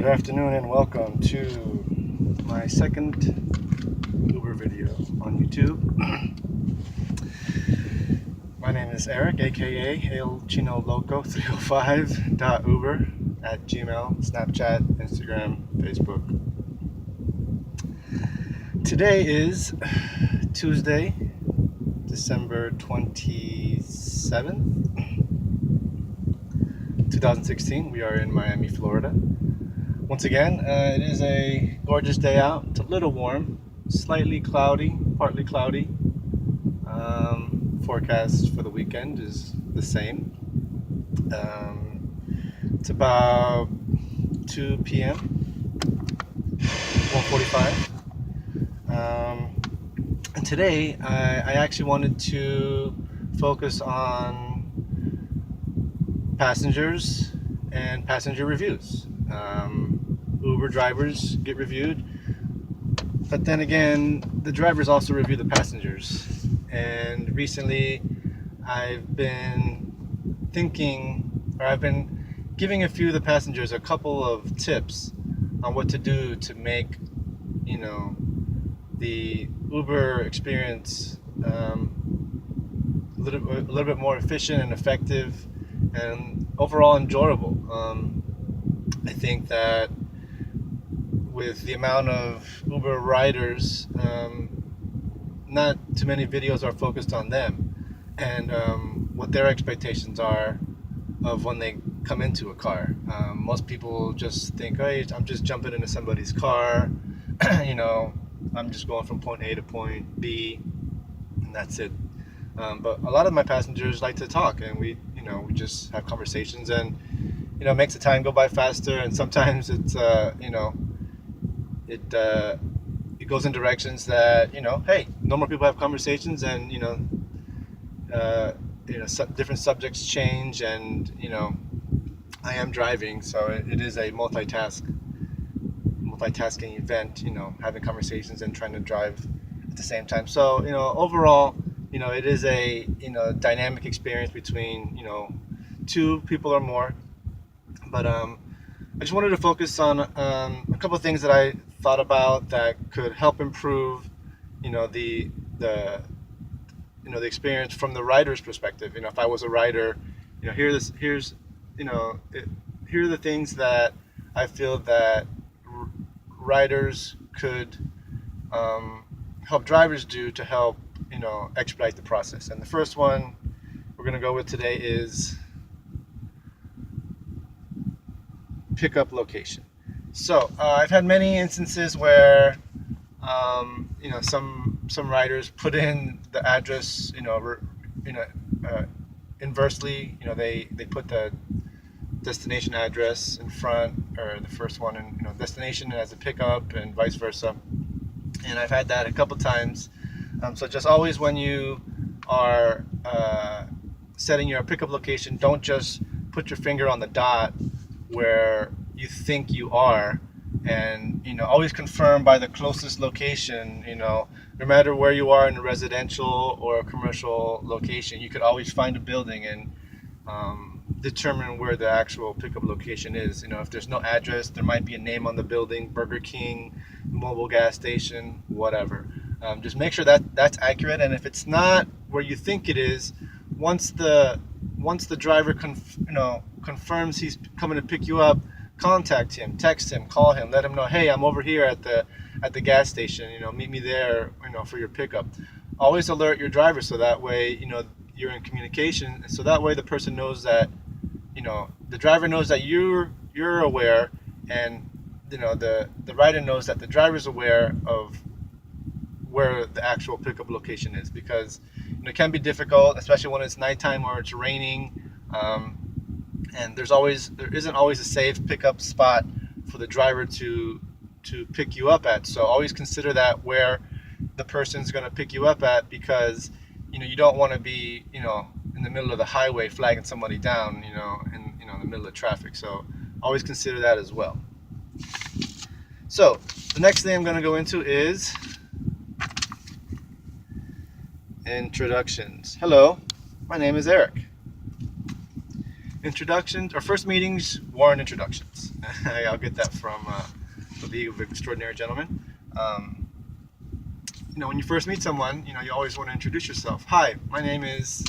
Good afternoon and welcome to my second Uber video on YouTube. My name is Eric, aka El Chino Loco 305.uber at Gmail, Snapchat, Instagram, Facebook. Today is Tuesday, December 27th, 2016. We are in Miami, Florida. Once again, it is a gorgeous day out. It's a little warm, slightly cloudy, partly cloudy. Forecast for the weekend is the same. It's about 2 p.m., 1:45. And today, I actually wanted to focus on passengers and passenger reviews. Uber drivers get reviewed, but then again, the drivers also review the passengers. And recently, I've been giving a few of the passengers a couple of tips on what to do to make, the Uber experience a little bit more efficient and effective, and overall enjoyable. I think that with the amount of Uber riders, not too many videos are focused on them and what their expectations are of when they come into a car. Most people just think, hey, I'm just jumping into somebody's car, I'm just going from point A to point B, and that's it. But a lot of my passengers like to talk, and we just have conversations, and it makes the time go by faster. And sometimes it's it goes in directions that hey, normal people have conversations, and different subjects change, and I am driving, so it is a multitasking event, having conversations and trying to drive at the same time. So overall, it is a dynamic experience between two people or more. But I just wanted to focus on a couple of things that I thought about that could help improve the experience from the rider's perspective. If I was a rider, here are the things that I feel that riders could help drivers do to help expedite the process. And the first one we're going to go with today is pickup location. So I've had many instances where some riders put in the address inversely. They put the destination address in front, or the first one, and destination as a pickup, and vice versa. And I've had that a couple times. So just always, when you are setting your pickup location, don't just put your finger on the dot where you think you are, and always confirm by the closest location. No matter where you are in a residential or a commercial location, you could always find a building and determine where the actual pickup location is. If there's no address, there might be a name on the building: Burger King, Mobil gas station, whatever. Just make sure that that's accurate. And if it's not where you think it is, once the driver confirms he's coming to pick you up, contact him, text him, call him, let him know, hey, I'm over here at the gas station, meet me there, for your pickup. Always alert your driver, so that way you're in communication, so that way the person knows that the driver knows that you're aware, and the rider knows that the driver's aware of where the actual pickup location is, because it can be difficult, especially when it's nighttime or it's raining, and there isn't always a safe pickup spot for the driver to pick you up at. So always consider that where the person's going to pick you up at, because you don't want to be in the middle of the highway flagging somebody down in the middle of traffic. So always consider that as well. So the next thing I'm going to go into is introductions. Hello, my name is Eric. introductions or first meetings warrant introductions. I'll get that from the League of Extraordinary Gentlemen. When you first meet someone, you always want to introduce yourself. Hi, my name is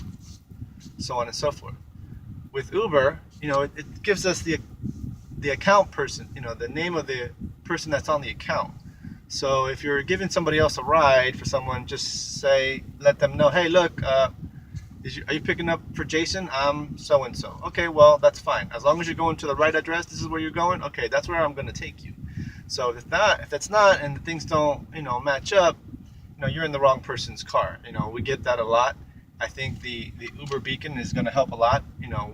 so on and so forth. With Uber, it gives us the account person, the name of the person that's on the account. So if you're giving somebody else a ride for someone, just let them know, hey, look, are you picking up for Jason? I'm so and so. Okay, well, that's fine. As long as you're going to the right address, this is where you're going. Okay, that's where I'm going to take you. So if that's not, and the things don't, match up, you're in the wrong person's car. We get that a lot. I think the Uber beacon is going to help a lot.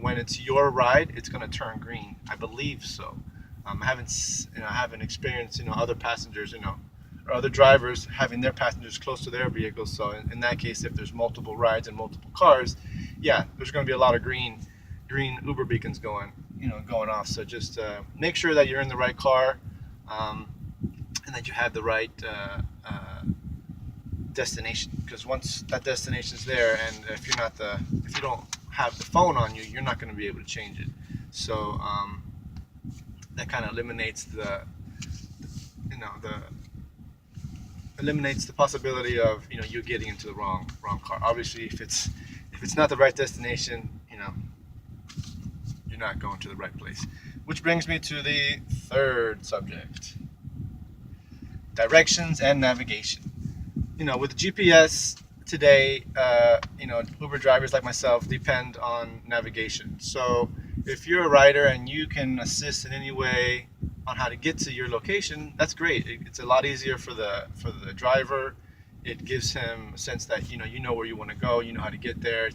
When it's your ride, it's going to turn green. I believe so. I haven't experienced, other passengers, or other drivers having their passengers close to their vehicles. So in that case, if there's multiple rides and multiple cars, yeah, there's going to be a lot of green Uber beacons going off. So just make sure that you're in the right car, and that you have the right destination. Because once that destination is there, and if you don't have the phone on you, you're not going to be able to change it. So that kind of eliminates the possibility of you getting into the wrong car. Obviously, if it's not the right destination, you're not going to the right place. Which brings me to the third subject: directions and navigation. With GPS today, Uber drivers like myself depend on navigation. So if you're a rider and you can assist in any way on how to get to your location, that's great. It's a lot easier for the driver. It gives him a sense that you know where you want to go, you know how to get there.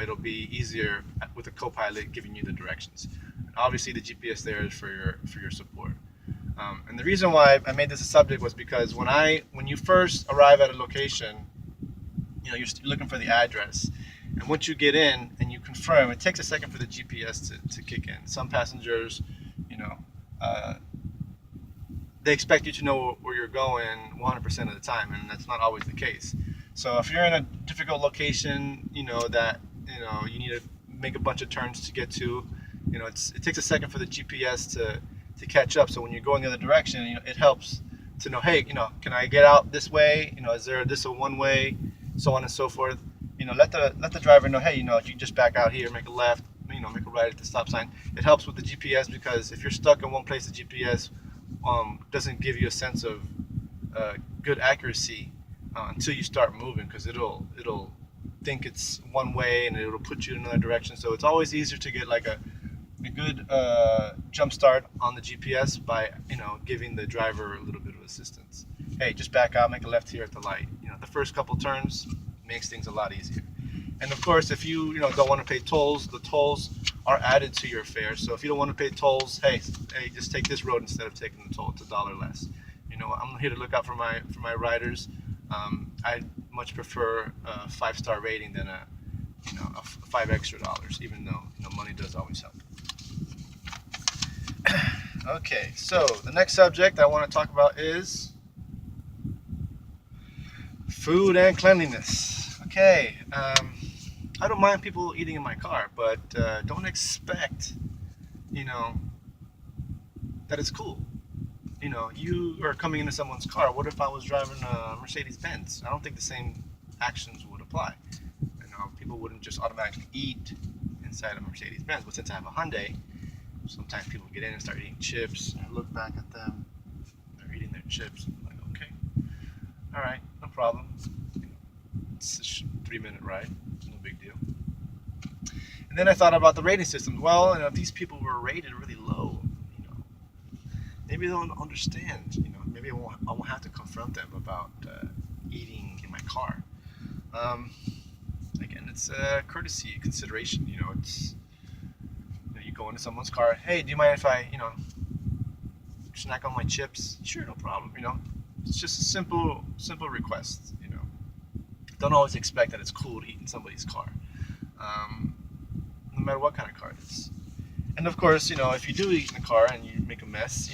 It'll be easier with a co-pilot giving you the directions. And obviously, the GPS there is for your support. And the reason why I made this a subject was because when you first arrive at a location, you're looking for the address. And once you get in and you confirm, it takes a second for the GPS to kick in. Some passengers, they expect you to know where you're going 100% of the time, and that's not always the case. So if you're in a difficult location, that you need to make a bunch of turns to get to, it takes a second for the GPS to catch up. So when you go in the other direction, it helps to know, hey, can I get out this way? Is this a one way? So on and so forth. Let the driver know, hey, you can just back out here, make a left, make a right at the stop sign. It helps with the GPS, because if you're stuck in one place, the GPS doesn't give you a sense of good accuracy until you start moving, because it'll think it's one way and it'll put you in another direction. So it's always easier to get like a good jump start on the GPS by giving the driver a little bit of assistance. Hey, just back out, make a left here at the light. The first couple turns makes things a lot easier. And of course, if you don't want to pay tolls, the tolls are added to your fare. So if you don't want to pay tolls, hey, just take this road instead of taking the toll. It's $1 less. I'm here to look out for my riders. I much prefer a 5-star rating than a $5 extra, even though money does always help. Okay, so the next subject I want to talk about is food and cleanliness. Okay, I don't mind people eating in my car, but don't expect, that it's cool. You are coming into someone's car. What if I was driving a Mercedes-Benz? I don't think the same actions would apply. People wouldn't just automatically eat inside a Mercedes-Benz. But since I have a Hyundai, sometimes people get in and start eating chips. And I look back at them, they're eating their chips. I'm like, okay, all right, no problem. It's a 3-minute ride, no big deal. And then I thought about the rating system. Well, if these people were rated really low, maybe they don't understand. Maybe I won't have to confront them about eating in my car. Again, it's a courtesy consideration. It's you go into someone's car. Hey, do you mind if I snack on my chips? Sure, no problem. It's just a simple request. Don't always expect that it's cool to eat in somebody's car, no matter what kind of car it is. And of course, if you do eat in the car and you make a mess,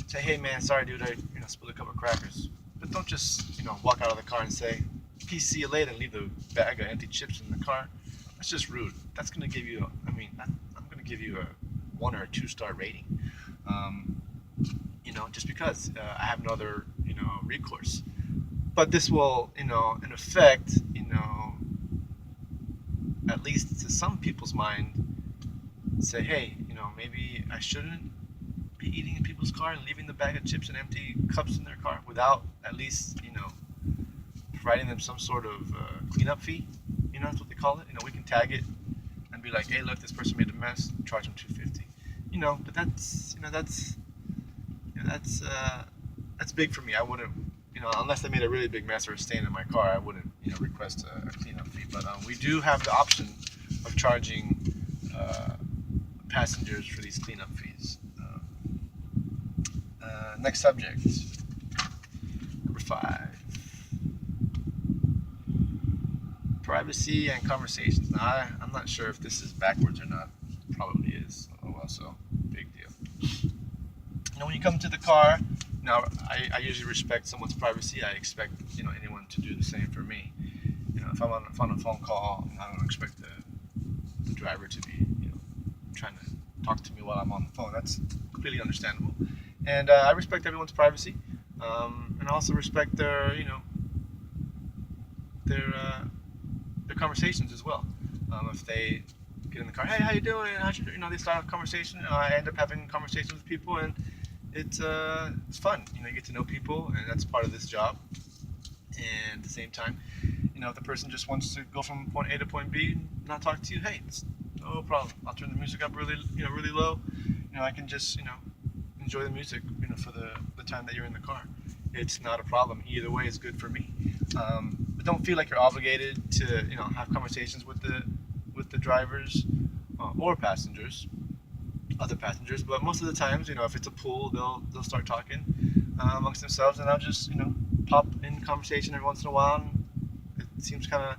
say, hey man, sorry dude, I spilled a couple of crackers. But don't just walk out of the car and say, peace, see you later, and leave the bag of empty chips in the car. That's just rude. that's going to give you. I'm going to give you a 1 or a 2-star rating. Just because I have no other recourse. But this will in effect at least to some people's mind say, hey, maybe I shouldn't be eating in people's car and leaving the bag of chips and empty cups in their car without at least providing them some sort of cleanup fee. That's what they call it. We can tag it and be like, hey, look, this person made a mess, charge them $250. But that's big for me. I wouldn't, unless they made a really big mess or a stain in my car, I wouldn't request a cleanup fee. But we do have the option of charging passengers for these cleanup fees. Next subject, number 5. Privacy and conversations. Now, I'm not sure if this is backwards or not. Probably is. Oh well, so big deal. When you come to the car, I usually respect someone's privacy. I expect anyone to do the same for me. If I'm on a phone call, I don't expect the driver to be trying to talk to me while I'm on the phone. That's completely understandable, and I respect everyone's privacy, and I also respect their conversations as well. If they get in the car, hey, how you doing? They start a conversation. I end up having conversations with people, and it's fun. You get to know people, and that's part of this job. And at the same time, if the person just wants to go from point A to point B and not talk to you, hey, it's no problem. I'll turn the music up really low. I can just enjoy the music for the time that you're in the car. It's not a problem. Either way is good for me. But don't feel like you're obligated to have conversations with the drivers or passengers, other passengers. But most of the times, if it's a pool, they'll start talking amongst themselves, and I'll just pop in conversation every once in a while. And it seems kind of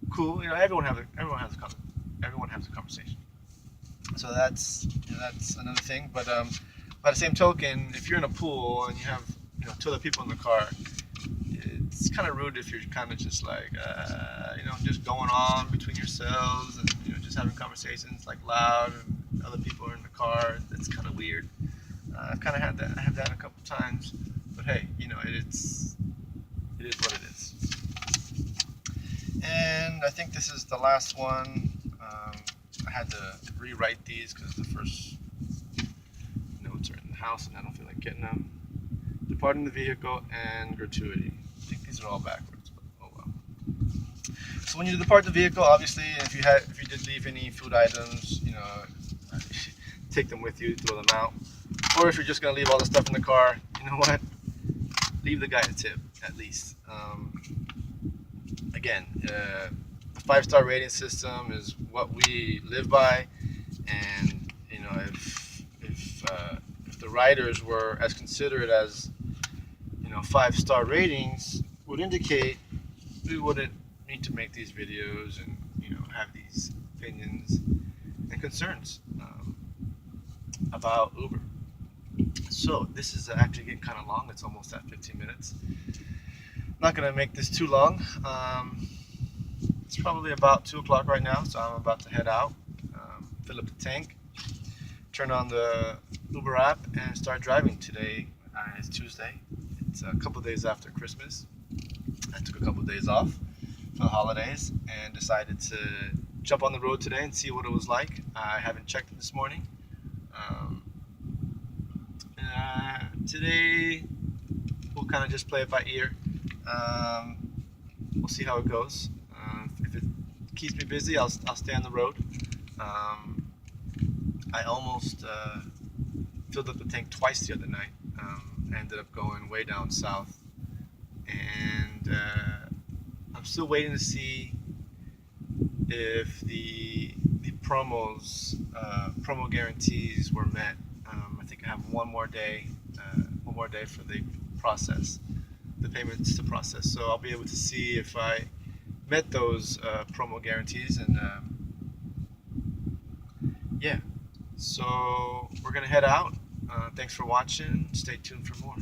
cool. Everyone has a conversation. So that's another thing. But by the same token, if you're in a pool and you have 2 other people in the car, it's kind of rude if you're kind of just like just going on between yourselves and just having conversations like loud and other people are in the car. It's kind of weird. I've kind of had that. I have that a couple times. But hey, it is what it is. And I think this is the last one. I had to rewrite these because the first notes are in the house and I don't feel like getting them. Departing the vehicle and gratuity. I think these are all backwards, but oh well. So when you depart the vehicle, obviously, if you did leave any food items, take them with you, throw them out. Or if you're just gonna leave all the stuff in the car, you know what? Leave the guy a tip at least. Again, the 5-star rating system is what we live by, and if the riders were as considerate as 5-star ratings would indicate, we wouldn't need to make these videos and have these opinions and concerns about Uber. So this is actually getting kind of long. It's almost at 15 minutes. Not gonna make this too long. It's probably about 2 o'clock right now, so I'm about to head out, fill up the tank, turn on the Uber app, and start driving. Today is Tuesday. It's a couple days after Christmas. I took a couple of days off for the holidays and decided to jump on the road today and see what it was like. I haven't checked it this morning. Today we'll kind of just play it by ear. We'll see how it goes. If it keeps me busy, I'll stay on the road. I almost filled up the tank twice the other night. I ended up going way down south, and I'm still waiting to see if the promo guarantees were met. I think I have one more day for the payments to process. So I'll be able to see if I met those promo guarantees, and yeah. So we're gonna head out. Thanks for watching. Stay tuned for more.